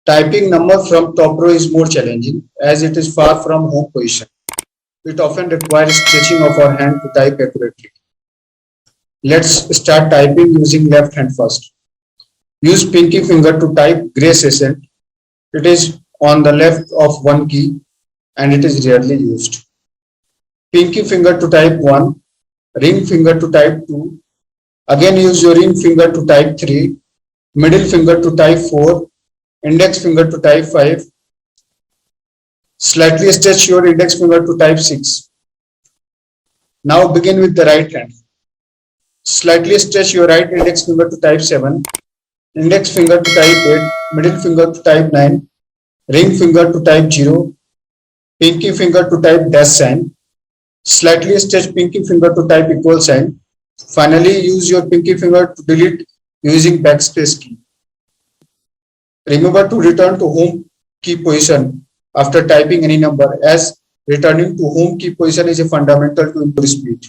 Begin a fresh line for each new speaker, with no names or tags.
Typing number from top row is more challenging as it is far from home position. It often requires stretching of our hand to type accurately. Let's start typing using left hand first. Use pinky finger to type Grace Ascent. It is on the left of one key and it is rarely used. Pinky finger to type 1, ring finger to type 2. Again use your ring finger to type 3, middle finger to type 4, index finger to type 5. Slightly stretch your index finger to type 6. Now begin with the right hand. Slightly stretch your right index finger to type 7, index finger to type 8, middle finger to type 9, ring finger to type 0, pinky finger to type dash sign. Slightly stretch pinky finger to type equal sign. Finally, use your pinky finger to delete using backspace key. Remember to return to home key position after typing any number, as returning to home key position is a fundamental to improve speed.